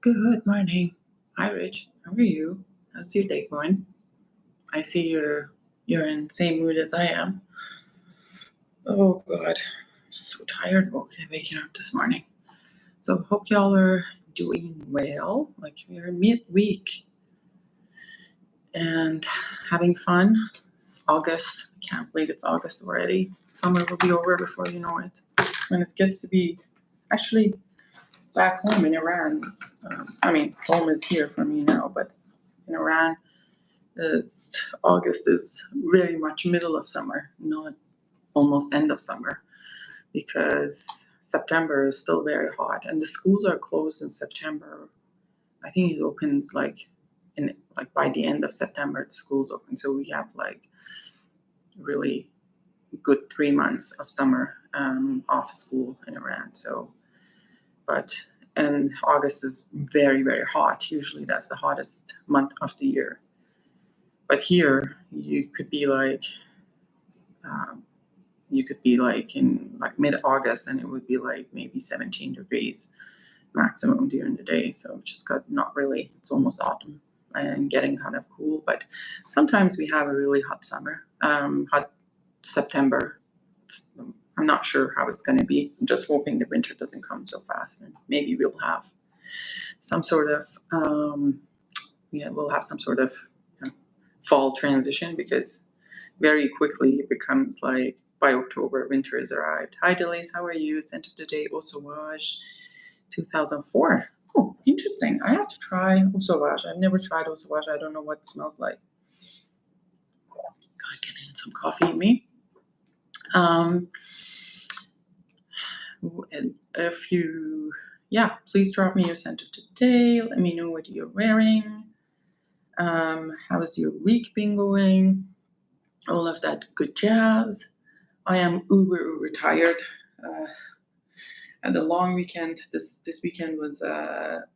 Good morning. Hi, Rich. How are you? How's your day going? I see you're in the same mood as I am. Oh God, so tired. Okay, waking up this morning. So hope y'all are doing well. Like we're midweek and having fun. It's August. I can't believe it's August already. Summer will be over before you know it. When it gets to be actually back home in Iran. Home is here for me now, but in Iran, August is very much middle of summer, not almost end of summer, because September is still very hot, and the schools are closed in September. I think it opens like by the end of September, the schools open, so we have like really good 3 months of summer off school in Iran. And August is very, very hot. Usually that's the hottest month of the year. But here you could be like in like mid-August, and it would be like maybe 17 degrees maximum during the day. So it's just got not really, it's almost autumn and getting kind of cool. But sometimes we have a really hot summer, hot September. I'm not sure how it's going to be. I'm just hoping the winter doesn't come so fast, and maybe we'll have some sort of we'll have some sort of fall transition, because very quickly it becomes like by October winter has arrived. Hi Delise, how are you? Scent of the day, Eau Sauvage 2004. Oh, interesting. I have to try Eau Sauvage. I've never tried Eau Sauvage. I don't know what it smells like. Gotta get in some coffee in me. And please drop me your scent of today. Let me know what you're wearing. How has your week been going? All of that good jazz. I am uber tired. And the long weekend. This weekend was a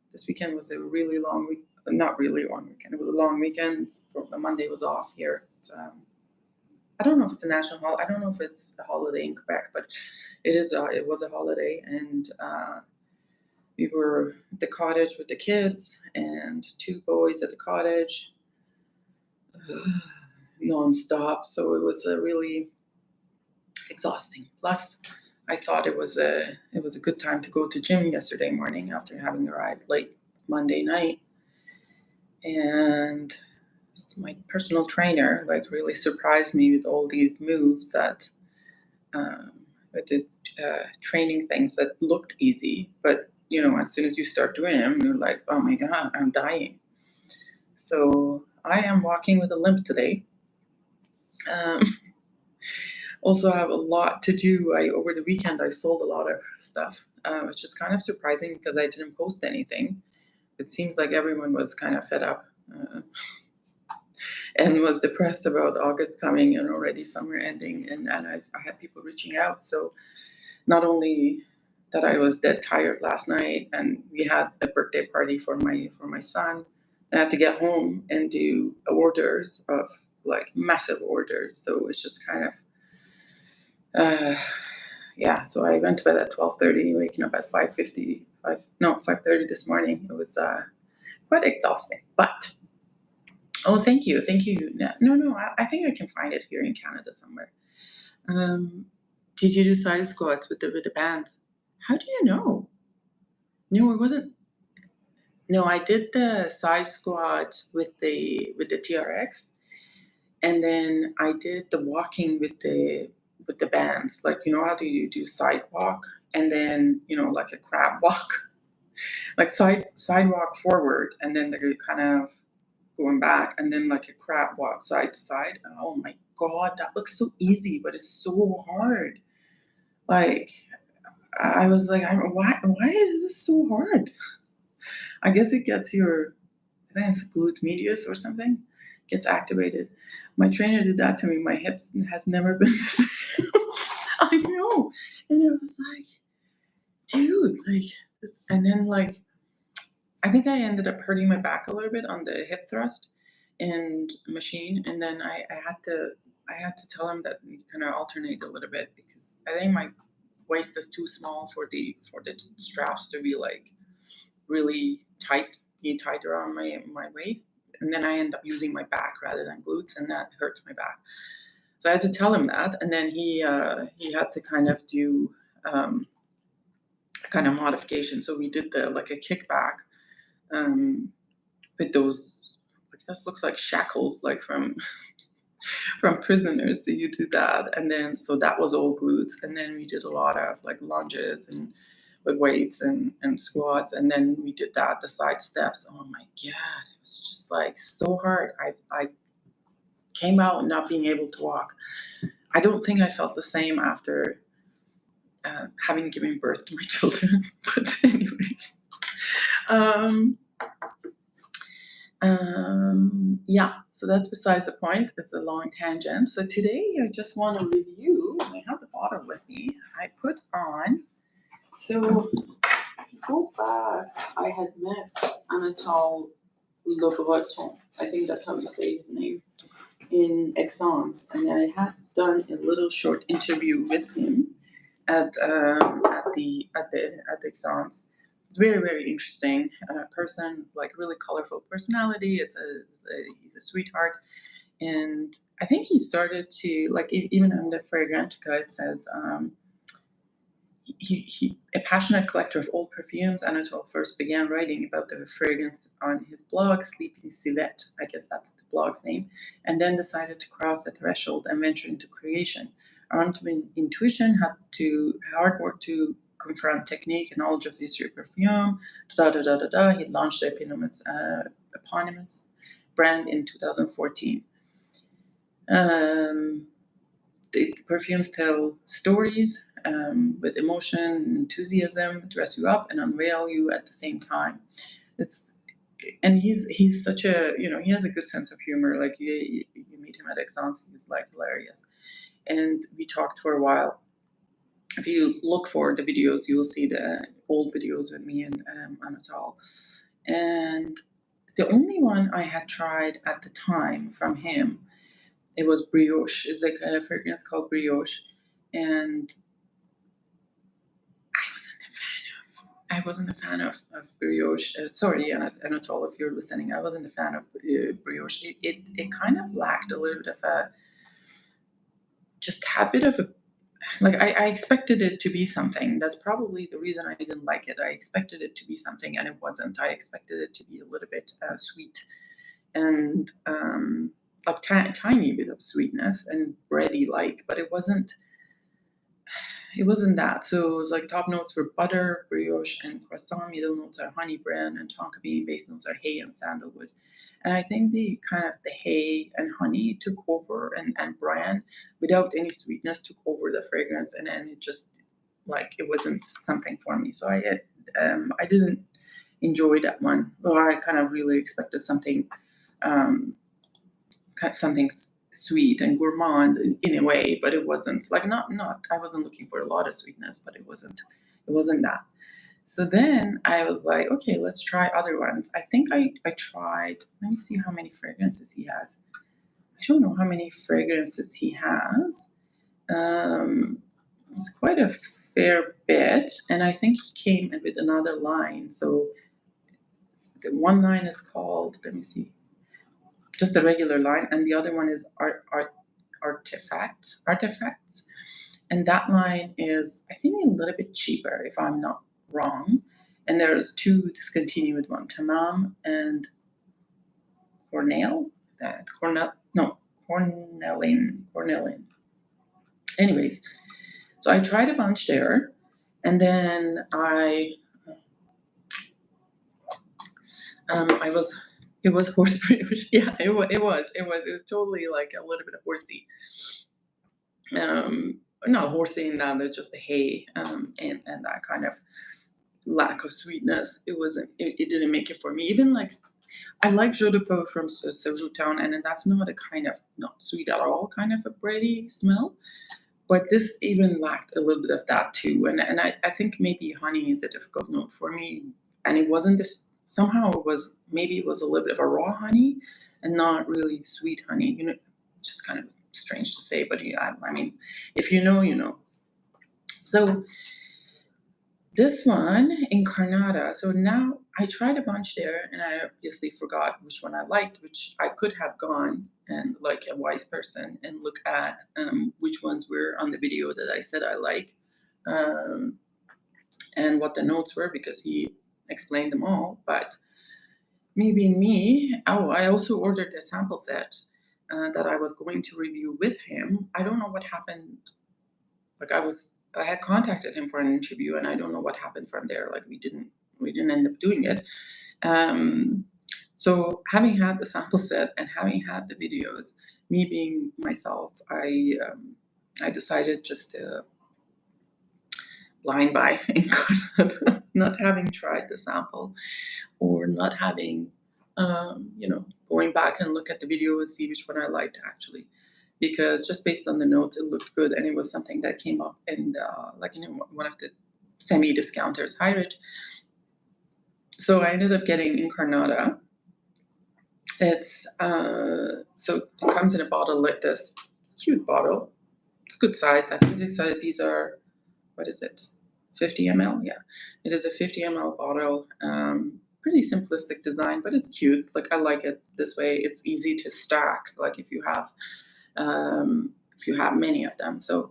really long week. Not really long weekend. It was a long weekend. The Monday was off here. I don't know if it's a national holiday. I don't know if it's a holiday in Quebec, but it is. It was a holiday, and we were at the cottage with the kids and 2 boys at the cottage, nonstop. So it was really exhausting. Plus, I thought it was a good time to go to gym yesterday morning after having arrived late Monday night, and my personal trainer really surprised me with all these moves that with the training things that looked easy, but as soon as you start doing them, you're like, oh my god, I'm dying. So I am walking with a limp today. Also, I have a lot to do. Over the weekend I sold a lot of stuff, which is kind of surprising because I didn't post anything. It seems like everyone was kind of fed up and was depressed about August coming and already summer ending, and I had people reaching out. So not only that I was dead tired last night, and we had a birthday party for my son, I had to get home and do orders of massive orders. So it's just kind of so I went to bed at 12:30, waking up at 5:30 this morning. It was quite exhausting, but thank you. No, I think I can find it here in Canada somewhere. Did you do side squats with the bands? How do you know? No, it wasn't. No, I did the side squat with the TRX, and then I did the walking with the bands. Like, how do you do sidewalk, and then like a crab walk, like sidewalk forward, and then they're kind of going back, and then like a crab walk side to side. Oh my god, that looks so easy, but it's so hard. Like, I was like, why is this so hard? I guess it gets I think it's glute medius or something, gets activated. My trainer did that to me. My hips has never been. I know, and it was like, dude, and then I think I ended up hurting my back a little bit on the hip thrust and machine, and then I had to tell him that you kind of alternate a little bit, because I think my waist is too small for the straps to be really be tight around my waist, and then I end up using my back rather than glutes, and that hurts my back. So I had to tell him that, and then he had to kind of do kind of modification. So we did like a kickback with those. Like, this looks like shackles, like from prisoners. So you do that, and then so that was all glutes, and then we did a lot of like lunges and with weights and squats, and then we did the side steps. Oh my god, it was just like so hard. I came out not being able to walk. I don't think I felt the same after having given birth to my children. But anyways, yeah, so that's besides the point. It's a long tangent. So today I just want to review. I have the bottle with me. I put on. So before that, I had met Anatole Lebreton. I think that's how you say his name, in Aix-en, and I had done a little short interview with him at Aix-en. It's very, very interesting person. It's like really colorful personality. He's a sweetheart, and I think he started to like even on the Fragrantica it says he a passionate collector of old perfumes. Anatole first began writing about the fragrance on his blog, Sleeping Civet. I guess that's the blog's name, and then decided to cross the threshold and venture into creation. Armed with intuition, had to hard work to confront technique and knowledge of the history of perfume. He launched the eponymous brand in 2014. The perfumes tell stories with emotion, enthusiasm, dress you up and unveil you at the same time. And he's such a, he has a good sense of humor. Like you meet him at Aix-en, he's like hilarious. And we talked for a while. If you look for the videos, you will see the old videos with me and Anatole. And the only one I had tried at the time from him, it was Brioche. It's like a fragrance called Brioche. And I wasn't a fan of Brioche. Sorry, Anatole, if you're listening. I wasn't a fan of Brioche. It kind of lacked a little bit of a just habit of a, like I expected it to be something. That's probably the reason I didn't like it. I expected it to be something, and it wasn't. I expected it to be a little bit sweet and a tiny bit of sweetness and bready like, but it wasn't. It wasn't that. So it was like top notes were butter, brioche, and croissant. Middle notes are honey, bran, and tonka bean. Base notes are hay and sandalwood. And I think the hay and honey took over, and bran without any sweetness took over the fragrance, and then it just like it wasn't something for me. So I didn't enjoy that one. Or I kind of really expected something something sweet and gourmand in a way, but it wasn't like not I wasn't looking for a lot of sweetness, but it wasn't that. So then I was like, okay, let's try other ones. I think I tried, let me see how many fragrances he has. I don't know how many fragrances he has. It's quite a fair bit, and I think he came with another line. So the one line is called, let me see, just the regular line, and the other one is artifacts, and that line is, I think, a little bit cheaper if I'm not wrong. And there's two discontinued one, Tamam and Cornell. Cornellin. Anyways, so I tried a bunch there, and then it was horse brioche. Yeah, it was totally like a little bit of horsey. Not horsey in that, it's just the hay and that kind of lack of sweetness. It didn't make it for me. Even like I like Jeu de Peau from Sergio Town, and that's not a kind of not sweet at all, kind of a bready smell. But this even lacked a little bit of that too. And I think maybe honey is a difficult note for me. And it wasn't this, somehow it was, maybe it was a little bit of a raw honey and not really sweet honey. Just kind of strange to say, but yeah, I mean, if you know, you know. So this one, Incarnata. So now I tried a bunch there, and I obviously forgot which one I liked, which I could have gone and, like a wise person, and look at which ones were on the video that I said I like, um, and what the notes were, because he explained them all. But me being me, oh, I also ordered a sample set that I was going to review with him. I don't know what happened. Like I had contacted him for an interview, and I don't know what happened from there. Like we didn't end up doing it. Um, so having had the sample set and having had the videos, me being myself, I decided just to blind buy Incarnata, not having tried the sample, or not having, going back and look at the video and see which one I liked actually. Because just based on the notes, it looked good, and it was something that came up in one of the semi-discounters, High Ridge. So I ended up getting Incarnata. It's so it comes in a bottle like this. It's a cute bottle. It's good size. I think they said these are, what is it, 50 ml? Yeah, it is a 50 ml bottle. Pretty simplistic design, but it's cute. Like I like it this way. It's easy to stack. Like if you have many of them. So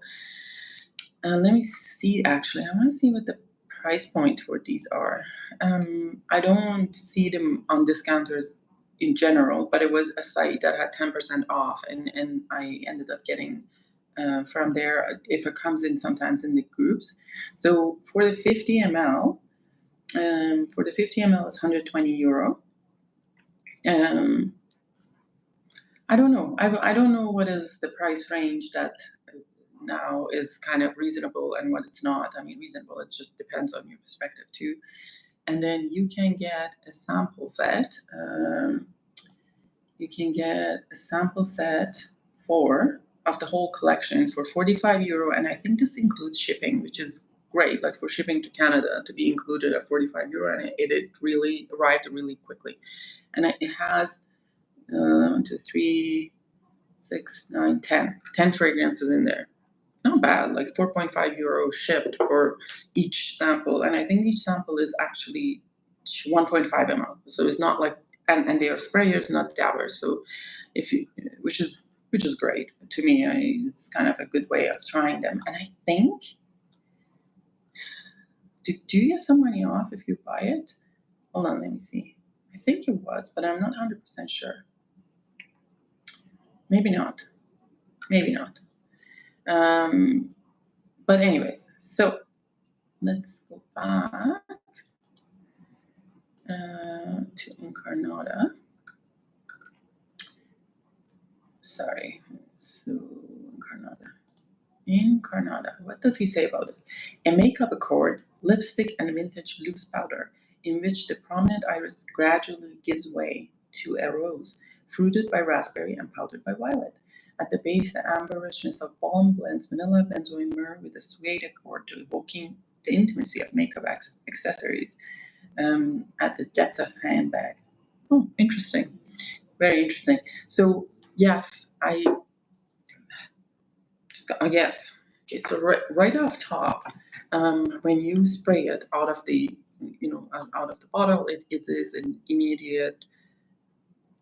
let me see. Actually, I want to see what the price point for these are. I don't see them on discounters in general, but it was a site that had 10% off, and I ended up getting from there, if it comes in sometimes in the groups. So for the 50 ml, it's 120 euro. I don't know. I don't know what is the price range that now is kind of reasonable and what it's not. I mean, reasonable, it just depends on your perspective too. And then you can get a sample set. You can get a sample set of the whole collection for 45 euro, and I think this includes shipping, which is great. Like for shipping to Canada to be included at 45 euro, and it really arrived really quickly. And it has 1, 2, 3, 6, 9, 10 fragrances in there. Not bad, like 4.5 euro shipped for each sample. And I think each sample is actually 1.5 ml. So it's not like, and they are sprayers, not dabbers. So which is great to me. It's kind of a good way of trying them. And I think, do you get some money off if you buy it? Hold on, let me see. I think it was, but I'm not 100% sure. Maybe not. But anyways, so let's go back to Incarnata. Sorry. So Incarnata. What does he say about it? A makeup accord, lipstick, and vintage loose powder in which the prominent iris gradually gives way to a rose, fruited by raspberry and powdered by violet. At the base, the amber richness of balm blends vanilla, benzoin, myrrh with a suede accord to evoking the intimacy of makeup accessories at the depth of handbag. Oh, interesting. Very interesting. So, yes, yes. Okay, so right off top, when you spray it out of the, out of the bottle, it is an immediate,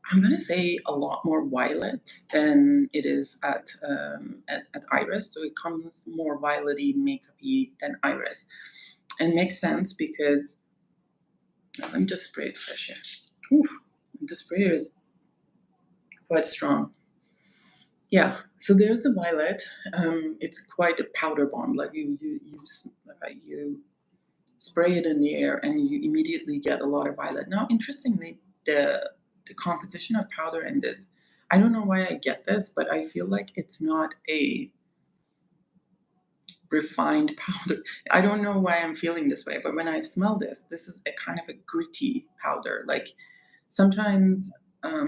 I'm gonna say, a lot more violet than it is at Iris. So it comes more violet-y, makeup-y than Iris, and makes sense because, let me just spray it fresh here. Ooh, the sprayer is quite strong. Yeah, so there's the violet. It's quite a powder bomb. Like you spray it in the air, and you immediately get a lot of violet. Now, interestingly, the composition of powder in this, I don't know why I get this, but I feel like it's not a refined powder. I don't know why I'm feeling this way, but when I smell this is a kind of a gritty powder. Like sometimes, I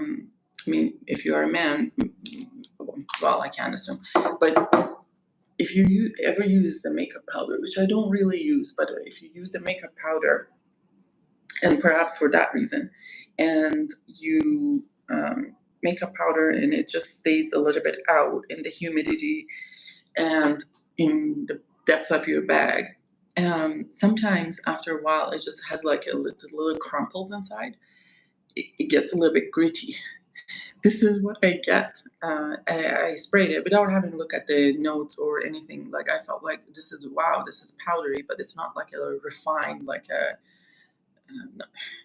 mean, if you are a man, well, I can't assume, but if you ever use the makeup powder, which I don't really use, but if you use a makeup powder, and perhaps for that reason, and you makeup powder and it just stays a little bit out in the humidity and in the depth of your bag, Sometimes after a while, it just has like a little crumples inside. It gets a little bit gritty. This is what I get. I sprayed it without having a look at the notes or anything. Like I felt like this is wow, this is powdery, but it's not like a refined,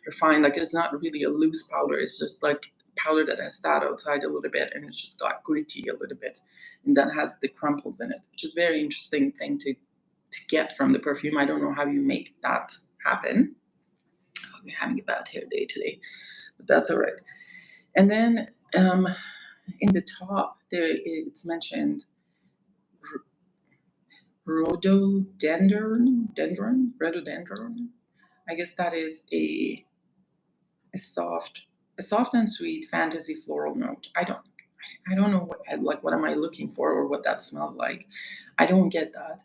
refined. Like it's not really a loose powder. It's just like powder that has sat outside a little bit and it's just got gritty a little bit, and that has the crumples in it, which is a very interesting thing to get from the perfume. I don't know how you make that happen. I'm having a bad hair day today, but that's all right. And then in the top there it's mentioned rhododendron. I guess that is a soft a soft and sweet fantasy floral note. I don't know what am I looking for or what that smells like. I don't get that.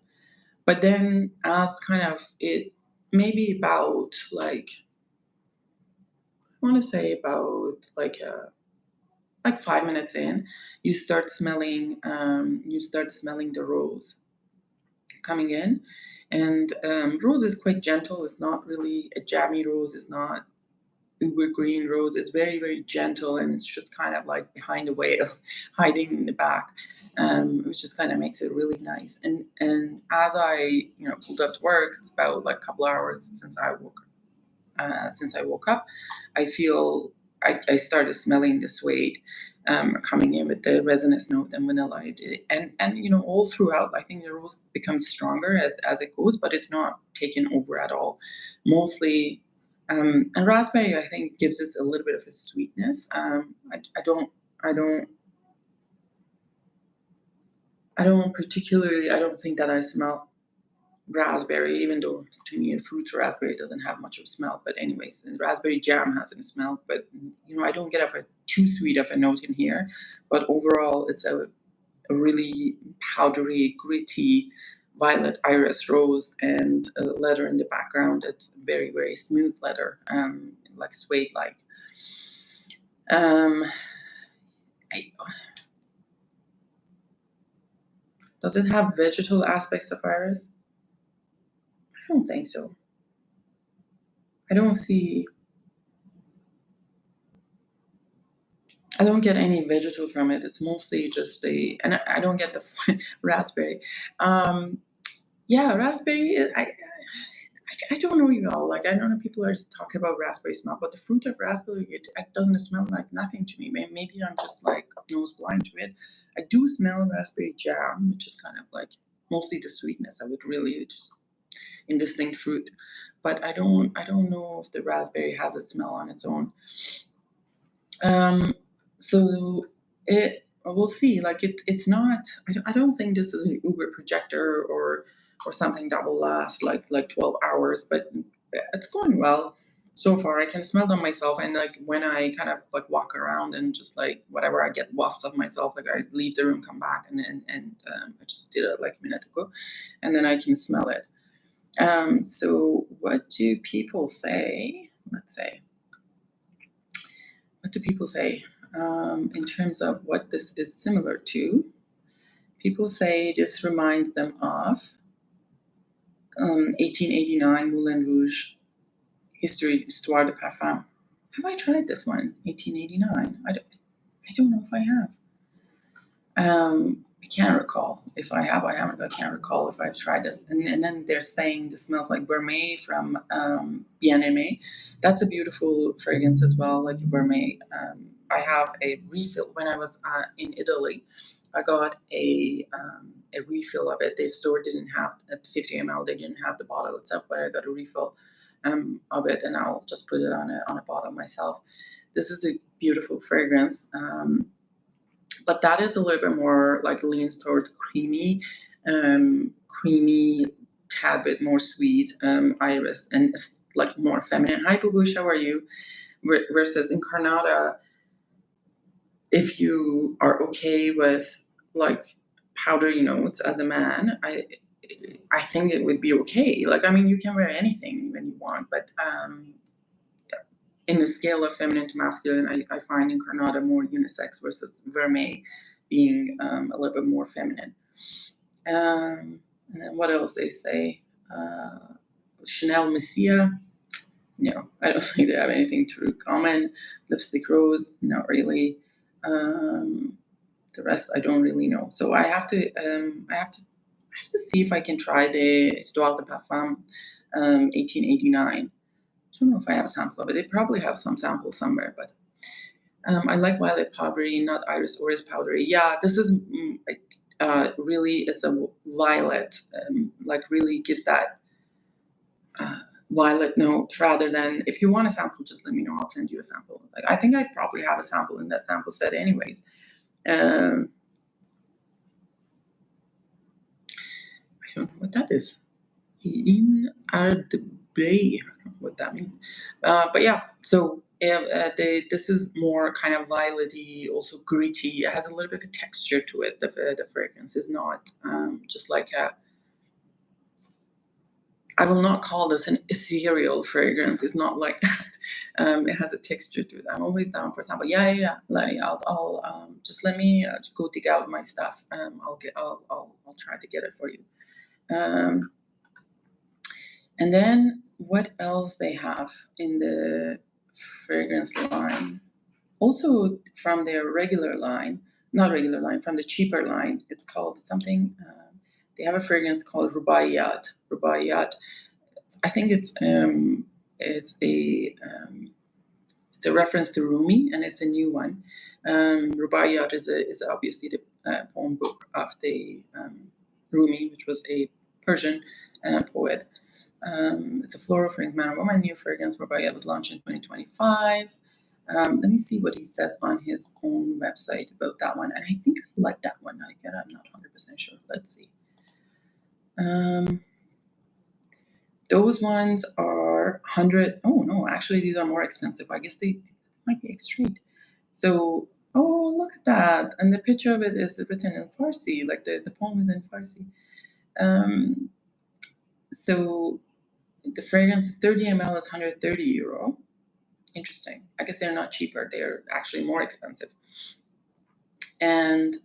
But then as kind of it maybe about like I want to say about like 5 minutes in, you start smelling the rose coming in, and rose is quite gentle. It's not really a jammy rose. It's not uber green rose. It's very very gentle, and it's just kind of like behind a veil, hiding in the back, which just kind of makes it really nice. And as I pulled up to work, it's about like a couple hours since I woke up, I feel I started smelling the suede coming in with the resinous note and vanilla. And all throughout, I think the rose becomes stronger as it goes, but it's not taken over at all. Mostly, and raspberry I think gives it a little bit of a sweetness. I don't I don't particularly I don't think that I smell raspberry, even though to me a fruit raspberry doesn't have much of a smell. But anyways, the raspberry jam has a smell, but I don't get a too sweet of a note in here. But overall, it's a really powdery, gritty violet iris rose and a leather in the background. It's very, very smooth leather, like suede like. Um, I, does it have vegetal aspects of iris? I don't think so. I don't see I don't get any vegetal from it. It's mostly just and I don't get the raspberry. Um, yeah, raspberry. I don't know, Like I don't know, people are talking about raspberry smell, but the fruit of raspberry it doesn't smell like nothing to me. Maybe I'm just like nose blind to it. I do smell raspberry jam, which is kind of like mostly the sweetness. I would really just indistinct fruit, but I don't know if the raspberry has a smell on its own. Um, so we'll see. Like it's not. I don't think this is an Uber projector or something that will last like 12 hours. But it's going well so far. I can smell them myself, and like when I kind of like walk around and just like whatever I get wafts of myself. Like I leave the room, come back, and I just did it like a minute ago, and then I can smell it. So what do people say? Let's say. What do people say in terms of what this is similar to? People say this reminds them of 1889 Moulin Rouge Histoire de Parfum. Have I tried this one? 1889. I don't know if I have. I can't recall. If I have, I haven't. I can't recall if I've tried this. And then they're saying this smells like Vermeil from Bien-Aimé. That's a beautiful fragrance as well, like Vermeil. I have a refill. When I was in Italy, I got a refill of it. The store didn't have at 50 ml. They didn't have the bottle itself, but I got a refill of it, and I'll just put it on a bottle myself. This is a beautiful fragrance. But that is a little bit more like leans towards creamy, tad bit more sweet iris, and like more feminine. Hi, Babush, how are you? Versus Incarnata, if you are okay with like powdery notes as a man, I think it would be okay. Like I mean, you can wear anything when you want, but in the scale of feminine to masculine, I find Incarnata more unisex versus Vermeil being a little bit more feminine. And then what else they say? Chanel Messia. No, I don't think they have anything too common. Lipstick Rose, not really. The rest I don't really know. So I have to see if I can try the Histoire de Parfum 1889. I don't know if I have a sample of it. They probably have some sample somewhere, but I like Violet Powdery, not Iris Oris Powdery. Yeah, this is really, it's a violet, like really gives that violet note rather than, if you want a sample, just let me know. I'll send you a sample. Like, I think I probably have a sample in that sample set anyways. I don't know what that is. In Bay, I don't know what that means. But yeah, so this is more kind of violety, also gritty. It has a little bit of a texture to it. The fragrance is not just like a, I will not call this an ethereal fragrance. It's not like that. It has a texture to it. I'm always down for sample. Yeah. Like, I'll just let me go dig out my stuff. I'll try to get it for you. And then what else they have in the fragrance line? Also from their regular line, not regular line, from the cheaper line, it's called something. They have a fragrance called Rubaiyat. Rubaiyat. I think it's a reference to Rumi, and it's a new one. Rubaiyat is obviously the poem book of the Rumi, which was a Persian poet. It's a floral fragrance, man or woman. New fragrance, Rubaiyat was launched in 2025. Let me see what he says on his own website about that one. And I think I like that one. Again, I'm not 100% sure. Let's see. Those ones are 100. Oh, no, actually, these are more expensive. I guess they might be extreme. So, oh, look at that. And the picture of it is written in Farsi, like the poem is in Farsi. So the fragrance, 30 ml is 130 euro. Interesting. I guess they're not cheaper. They're actually more expensive. And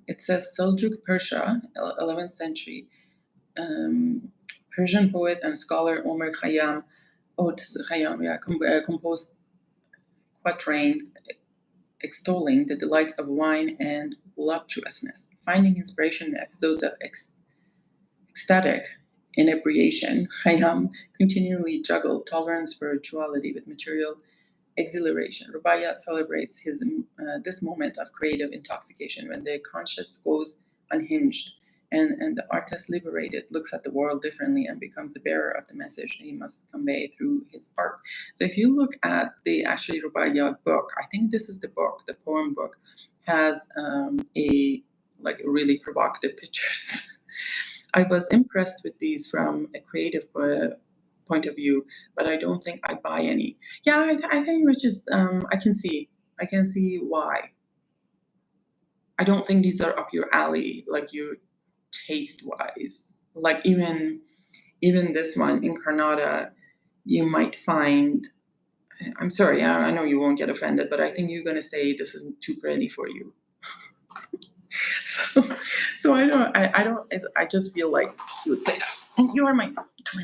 it says Seljuk Persia, 11th century. Persian poet and scholar Omer Khayyam, composed quatrains extolling the delights of wine and voluptuousness. Finding inspiration in episodes of ecstatic inebriation, Khayyam continually juggled tolerance for rituality with material exhilaration. Rubaiyat celebrates this moment of creative intoxication when the conscience goes unhinged and the artist liberated looks at the world differently and becomes the bearer of the message he must convey through his art. So if you look at the actually Rubaiyat book, I think this is the book, the poem book, has really provocative pictures. I was impressed with these from a creative point of view, but I don't think I buy any. Yeah, I think Rich is. I can see why. I don't think these are up your alley, like your taste wise. Like even this one, Incarnata, you might find. I'm sorry, I know you won't get offended, but I think you're gonna say this isn't too pretty for you. So I just feel like you would say that. And you are my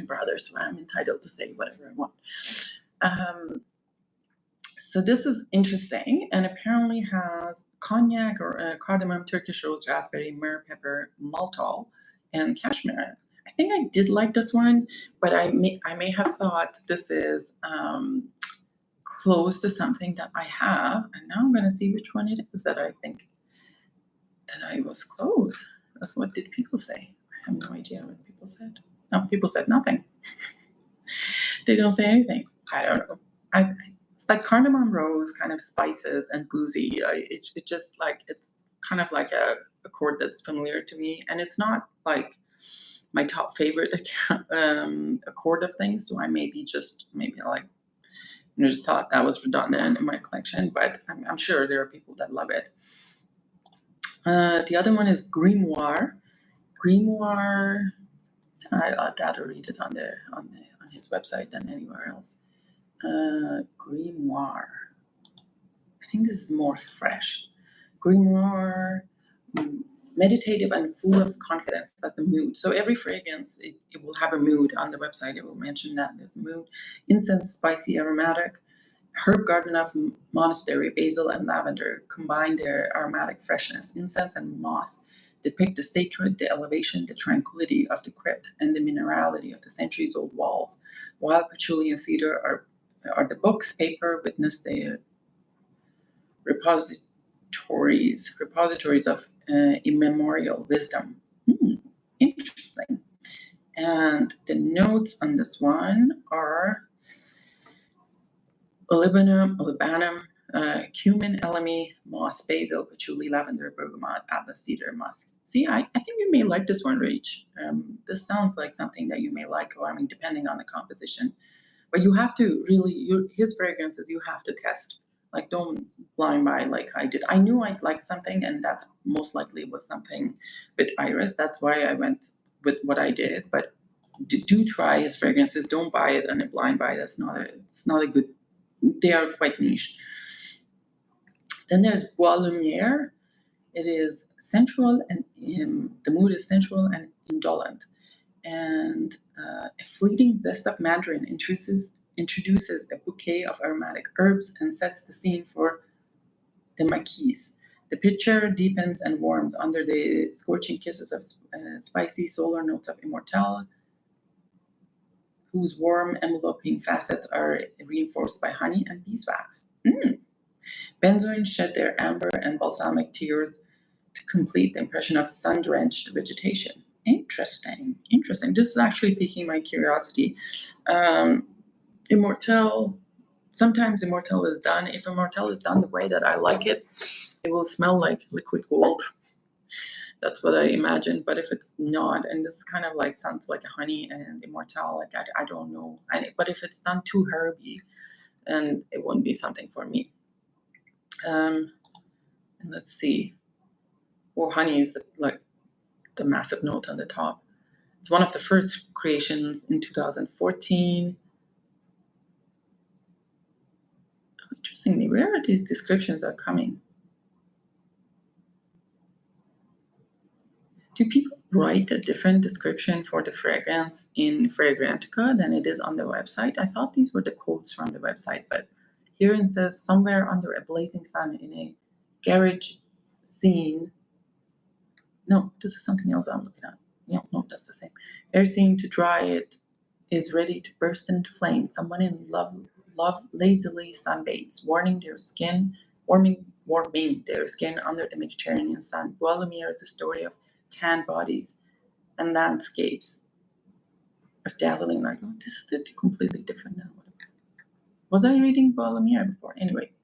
brother, so I'm entitled to say whatever I want. So this is interesting, and apparently has cognac or cardamom, Turkish rose, raspberry, myrrh, pepper, maltol, and cashmere. I think I did like this one, but I may have thought this is close to something that I have, and now I'm going to see which one it is that I think that I was close. That's what did people say? I have no idea what people said. No, people said nothing. They don't say anything. I don't know. It's like cardamom rose, kind of spices and boozy. It's just like, it's kind of like a chord that's familiar to me, and it's not like my top favorite chord of things. So I maybe like just thought that was redundant in my collection, but I'm sure there are people that love it. The other one is Grimoire. Grimoire. I'd rather read it on his website than anywhere else. Grimoire. I think this is more fresh. Grimoire meditative and full of confidence. That's the mood. So every fragrance, it will have a mood on the website. It will mention that there's a mood. Incense, spicy, aromatic. Herb garden of monastery, basil and lavender combine their aromatic freshness. Incense and moss depict the sacred, the elevation, the tranquility of the crypt, and the minerality of the centuries-old walls. While patchouli and cedar are the books, paper, witness the repositories of immemorial wisdom. Interesting. And the notes on this one are olibanum, cumin, elemi, moss, basil, patchouli, lavender, bergamot, atlas, cedar, musk. See, I think you may like this one, Rach. This sounds like something that you may like, or I mean, depending on the composition. But you have to really, his fragrances, you have to test. Like, don't blind buy like I did. I knew I'd like something, and that's most likely was something with Iris. That's why I went with what I did. But do try his fragrances. Don't buy it on a blind buy. It's not a good. They are quite niche. Then there's Bois Lumiere. It is sensual, and the mood is sensual and indolent. And a fleeting zest of mandarin introduces a bouquet of aromatic herbs and sets the scene for the maquis. The picture deepens and warms under the scorching kisses of spicy solar notes of immortelle, whose warm enveloping facets are reinforced by honey and beeswax. Benzoin shed their amber and balsamic tears to complete the impression of sun-drenched vegetation. Interesting. This is actually piquing my curiosity. Immortelle, sometimes Immortelle is done. If Immortelle is done the way that I like it, it will smell like liquid gold. That's what I imagine. But if it's not, and this kind of like sounds like a honey and Immortelle, like I don't know. But if it's done too herby, and it wouldn't be something for me. And let's see. Or honey is the massive note on the top. It's one of the first creations in 2014. Interestingly, where are these descriptions are coming? Do people write a different description for the fragrance in Fragrantica than it is on the website? I thought these were the quotes from the website, but here it says, somewhere under a blazing sun in a garage scene. No, this is something else I'm looking at. No, that's the same. Air scene to dry it is ready to burst into flames. Someone in love lazily sunbathes, warming their skin under the Mediterranean sun. Bois Lumiere is a story of tan bodies and landscapes of dazzling light. Oh, this is completely different than what it was. Was I reading Bois Lumiere before? Anyways.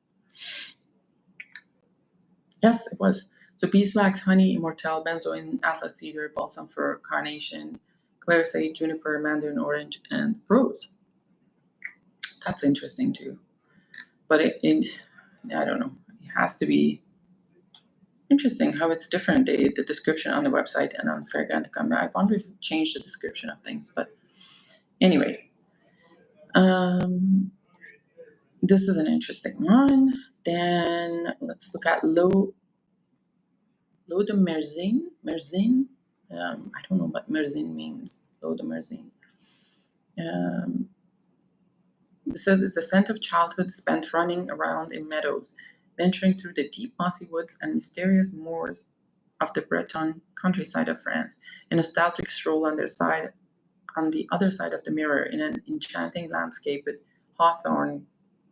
Yes, it was. So beeswax, honey, immortelle, benzoin, atlas cedar, balsam fir, carnation, clarisade, juniper, mandarin orange, and rose. That's interesting too. But I don't know. It has to be interesting how it's different, the description on the website and on Fragrantica. I wonder if you change the description of things. But anyways, this is an interesting one. Then let's look at L'eau de Merzine. I don't know what Merzine means. L'eau de Merzine. It says it's the scent of childhood spent running around in meadows, venturing through the deep mossy woods and mysterious moors of the Breton countryside of France. A nostalgic stroll on the other side of the mirror in an enchanting landscape with hawthorn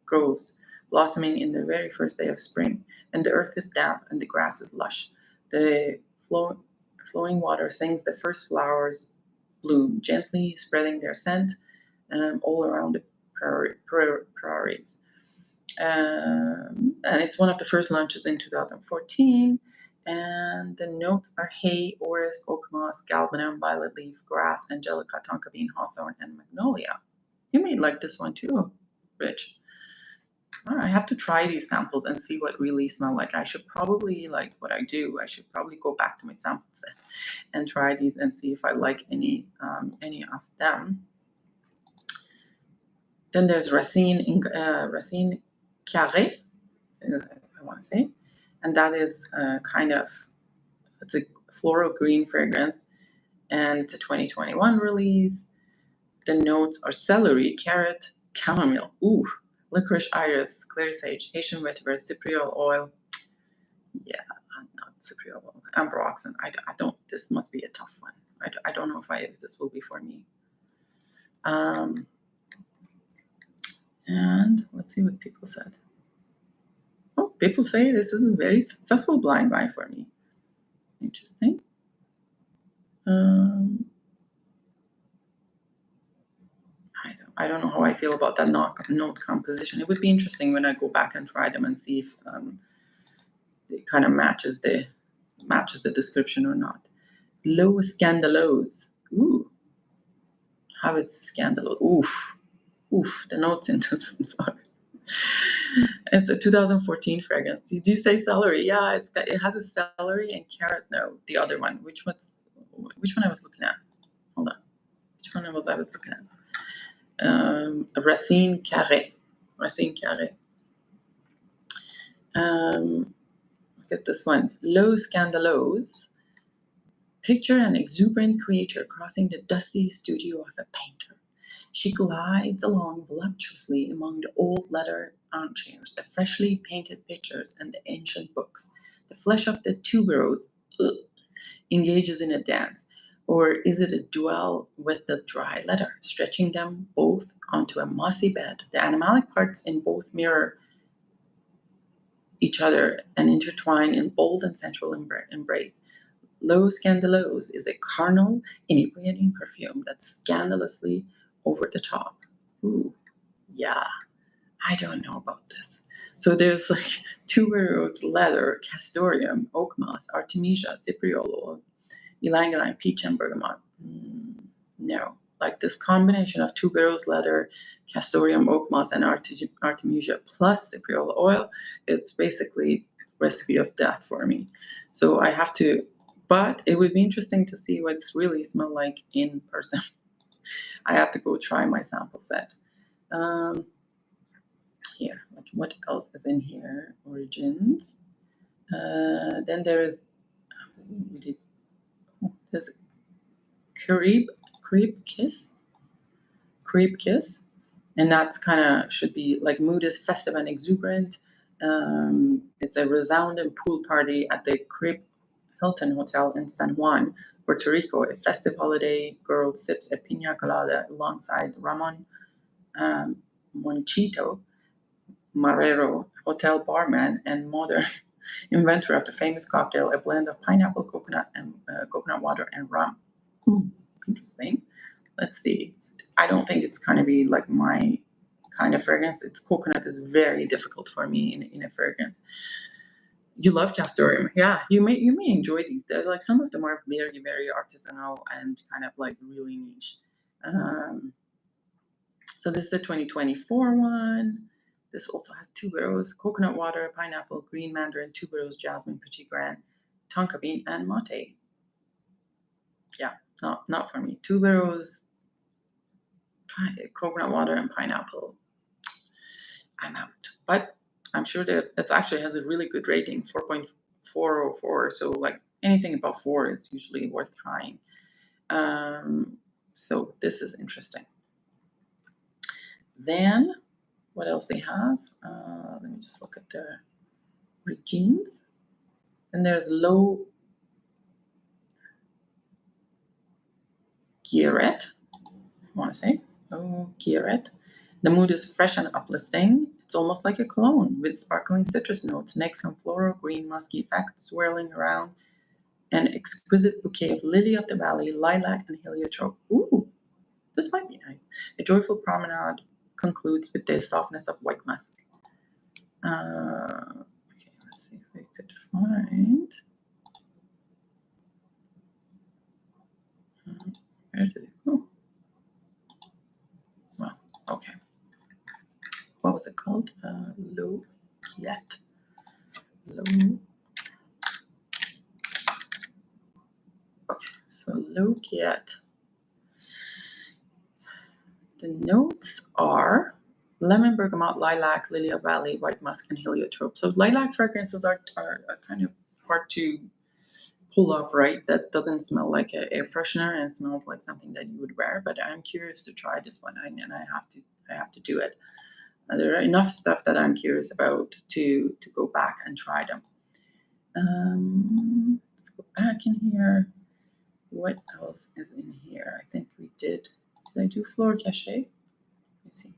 groves blossoming in the very first day of spring. And the earth is damp and the grass is lush. The flowing water sings the first flowers bloom, gently spreading their scent all around the prairies. And it's one of the first launches in 2014. And the notes are hay, orris, oak moss, galbanum, violet leaf, grass, angelica, tonka bean, hawthorn, and magnolia. You may like this one too, Rich. I have to try these samples and see what really smell like. I should probably, like what I do, I should probably go back to my sample set and try these and see if I like any of them. Then there's Racine Carré, I want to say, and that is it's a floral green fragrance, and it's a 2021 release. The notes are celery, carrot, chamomile, licorice, iris, clear sage, Haitian vetiver, cypriol oil. Yeah, not cypriol oil, ambroxan. I don't. This must be a tough one. I don't know if this will be for me. And let's see what people said. Oh, people say this is a very successful blind buy for me. Interesting. I don't know how I feel about that note composition. It would be interesting when I go back and try them and see if it kind of matches the description or not. Low scandalose. Ooh, how it's scandalous. Oof. The notes in this one. Sorry. It's a 2014 fragrance. Did you say celery? Yeah, it has a celery and carrot note. The other one. Which one I was looking at? Hold on. Which one was I looking at? Racine carré. Look at this one. Low scandalose. Picture an exuberant creature crossing the dusty studio of a painter. She glides along voluptuously among the old leather armchairs, the freshly painted pictures, and the ancient books. The flesh of the tuberose engages in a dance. Or is it a duel with the dry leather, stretching them both onto a mossy bed? The animalic parts in both mirror each other and intertwine in bold and sensual embrace. Low scandalose is a carnal, inebriating perfume that's scandalously over the top. Ooh, yeah, I don't know about this. So there's like tuberose, leather, castoreum, oak moss, artemisia, cypriol, ylang-ylang, peach, and bergamot. No, like this combination of tuberose, leather, castoreum, oak moss, and artemisia plus cypriol oil, it's basically recipe of death for me. So I have to, but it would be interesting to see what it's really smell like in person. I have to go try my sample set. Here, like what else is in here? Origins. Then there is, there's Creep Kiss, and that's kind of should be like mood is festive and exuberant. It's a resounding pool party at the Creep Hilton Hotel in San Juan, Puerto Rico. A festive holiday girl sips a pina colada alongside Ramon Monchito Marrero, hotel barman and modern inventor of the famous cocktail, a blend of pineapple, coconut, and coconut water and rum. Interesting. Let's see. I don't think it's going to be like my kind of fragrance. It's coconut is very difficult for me in a fragrance. You love castoreum. Yeah, you may enjoy these. There's like some of them are very, very artisanal and kind of like really niche. So this is the 2024 one. This also has tuberose, coconut water, pineapple, green mandarin, tuberose, jasmine, petit grain, tonka bean, and mate. Yeah, not for me. Tuberose, coconut water, and pineapple. I'm out. But I'm sure that it actually has a really good rating, 4.404. So like anything above 4 is usually worth trying. So this is interesting. Then what else they have? Let me just look at their origins. And there's Low Guillerette, I want to say. Low Guillerette. The mood is fresh and uplifting. It's almost like a cologne with sparkling citrus notes, next some floral, green, musky effects swirling around an exquisite bouquet of lily of the valley, lilac, and heliotrope. Ooh, this might be nice. A joyful promenade concludes with the softness of white musk. Okay, let's see if we could find. Where did it go? Well, okay. What was it called? Low Guillerette. Okay, so Low Guillerette. The notes are lemon, bergamot, lilac, lily of valley, white musk, and heliotrope. So lilac fragrances are kind of hard to pull off right. That doesn't smell like an air freshener and smells like something that you would wear. But I'm curious to try this one, and I have to do it. There are enough stuff that I'm curious about to go back and try them. Let's go back in here. What else is in here? I think we did. Did I do Fleur Cachet? Let me see.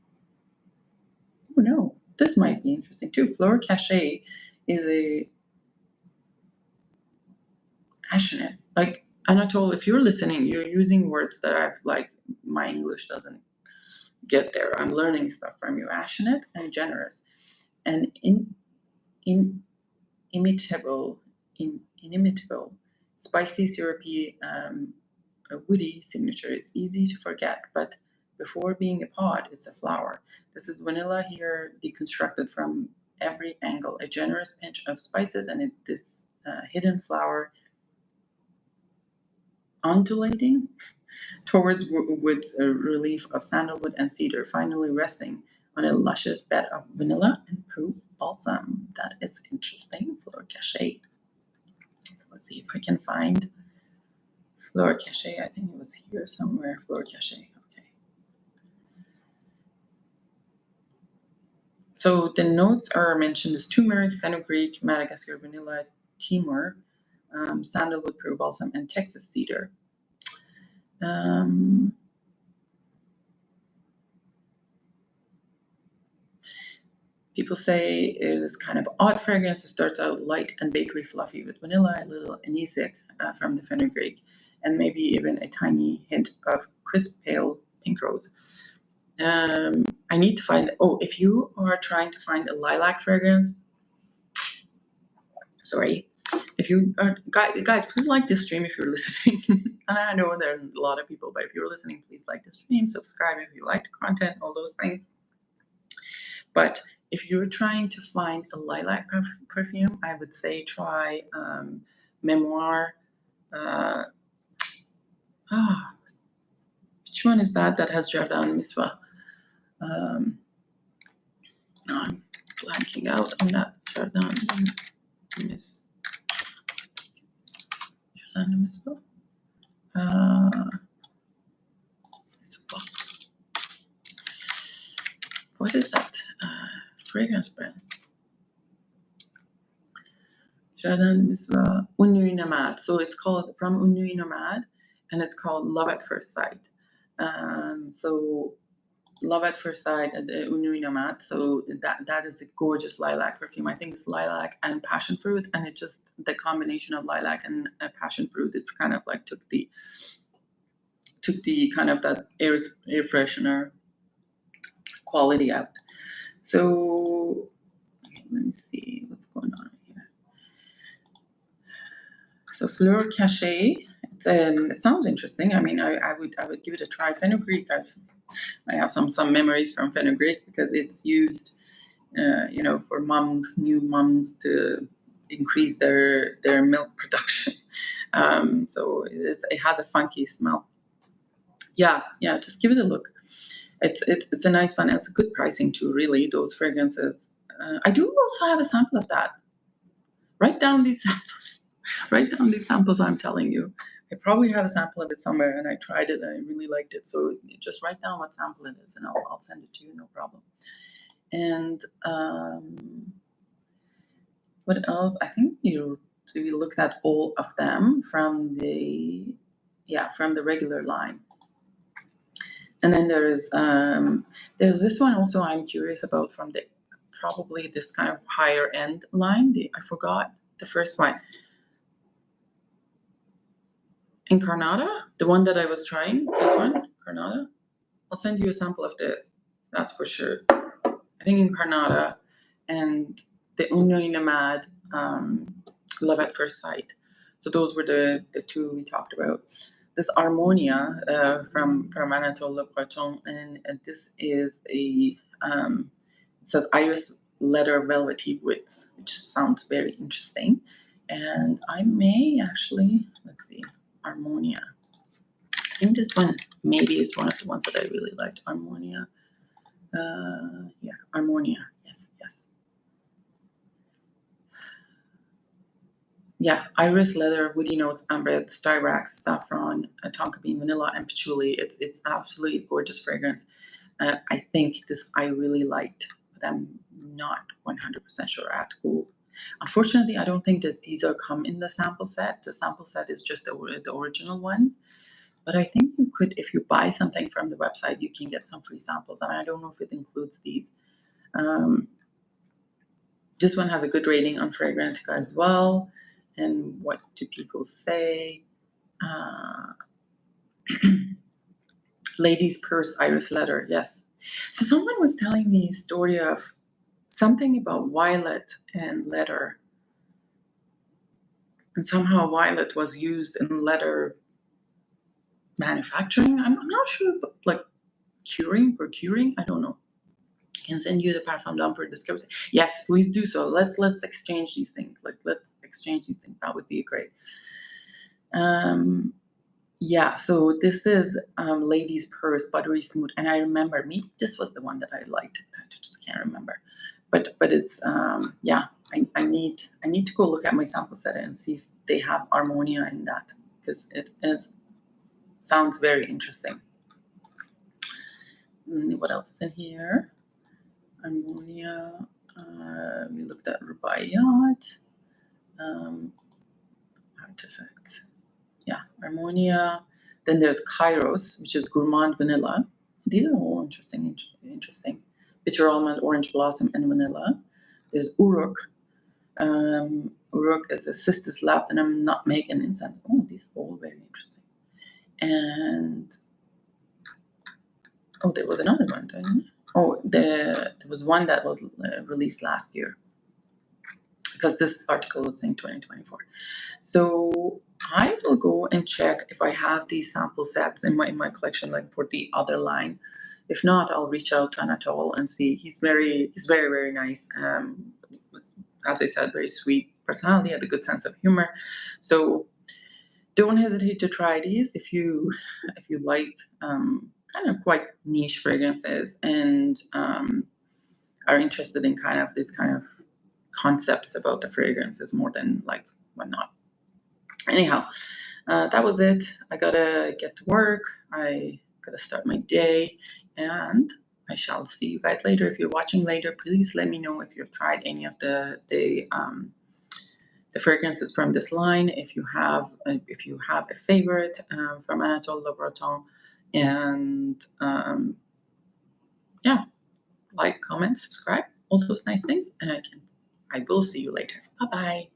Oh no, this might be interesting too. Fleur Cachet is a passionate. Like Anatole, if you're listening, you're using words that I've like my English doesn't get there. I'm learning stuff from you. Passionate and generous, and inimitable, spicy, syrupy, a woody signature. It's easy to forget, but before being a pod, it's a flower. This is vanilla here, deconstructed from every angle. A generous pinch of spices, and this hidden flower undulating towards wood's relief of sandalwood and cedar, finally resting on a luscious bed of vanilla and proof balsam. That is interesting. Fleur Cachet. So let's see if I can find Fleur Cachet. I think it was here somewhere. Fleur Cachet. Okay. So the notes are mentioned as turmeric, fenugreek, Madagascar vanilla, Timor, sandalwood, proof balsam, and Texas cedar. People say it is kind of odd fragrance. It starts out light and bakery fluffy with vanilla, a little anisic from the fenugreek, and maybe even a tiny hint of crisp pale pink rose. I need to find, if you are trying to find a lilac fragrance, sorry, if you are, guys, please like this stream if you're listening. And I know there are a lot of people, but if you're listening, please like the stream, subscribe if you like the content, all those things. But if you're trying to find a lilac perfume, I would say try Memoir. Which one is that has Jardin Miswa? I'm blanking out on that. Jardin Miswa. What is that fragrance brand? Jardin Miswa Unui Nomad. So it's called from Unui Nomad, and it's called Love at First Sight. So Love at First Sight at the Unui Nomad. So that is a gorgeous lilac perfume. I think it's lilac and passion fruit, and it just the combination of lilac and passion fruit. It's kind of like took the kind of that air freshener quality out. So let me see what's going on here. So Fleur Cachet. It sounds interesting. I mean, I would give it a try. Fenugreek. I have some memories from fenugreek because it's used, for new mums to increase their milk production. So it has a funky smell. Yeah, just give it a look. It's a nice one. It's a good pricing too, really, those fragrances. I do also have a sample of that. Write down these samples. Write down these samples I'm telling you. I probably have a sample of it somewhere, and I tried it and I really liked it. So just write down what sample it is, and I'll send it to you, no problem. And what else? I think you looked at all of them from the regular line. And then there's this one also I'm curious about from probably this kind of higher end line. I forgot the first one. Incarnata, the one that I was trying, this one, Incarnata. I'll send you a sample of this, that's for sure. I think Incarnata and the Unui Nomad, Love at First Sight. So those were the two we talked about. This Harmonia from Anatole Lebreton, and this is it says Iris Leather Velvety Woods, which sounds very interesting. And I may actually, let's see, Harmonia. I think this one maybe is one of the ones that I really liked. Harmonia. Harmonia. Yes. Yeah, iris, leather, woody notes, amber, styrax, saffron, tonka bean, vanilla, and patchouli. It's absolutely gorgeous fragrance. I think this I really liked, but I'm not 100% sure. I have to go. Unfortunately, I don't think that these are come in the sample set. The sample set is just the original ones. But I think you could, if you buy something from the website, you can get some free samples. And I don't know if it includes these. This one has a good rating on Fragrantica as well. And what do people say? Lady's Purse Iris Leather, yes. So someone was telling me a story of something about violet and leather. And somehow violet was used in leather manufacturing. I'm not sure, but like procuring, I don't know. Can send you the Parfum Dumper description. Yes, please do so. Let's exchange these things. Let's exchange these things. That would be great. Yeah, so this is Lady's Purse, buttery smooth, and I remember maybe this was the one that I liked. I just can't remember, but it's yeah. I need to go look at my sample set and see if they have Armonia in that, because it sounds very interesting. What else is in here? Armonia. We looked at Rubaiyat. Artifacts. Yeah, Armonia. Then there's Kairos, which is Gourmand Vanilla. These are all interesting. Bitter almond, orange blossom, and vanilla. There's Uruk. Uruk is a cistus lapdanum, nutmeg, and incense. Oh, these are all very interesting. And oh, there was another one. Oh, there was one that was released last year, because this article was in 2024. So I will go and check if I have these sample sets in my collection, like for the other line. If not, I'll reach out to Anatole and see. He's very very nice. As I said, very sweet personality, had a good sense of humor. So don't hesitate to try these if you like kind of quite niche fragrances and are interested in kind of this kind of concepts about the fragrances more than like whatnot. Anyhow, that was it. I gotta get to work. I gotta start my day, and I shall see you guys later. If you're watching later, please let me know if you've tried any of the fragrances from this line. If you have a favorite from Anatole Lebreton, and yeah, like, comment, subscribe, all those nice things, and I will see you later. Bye bye.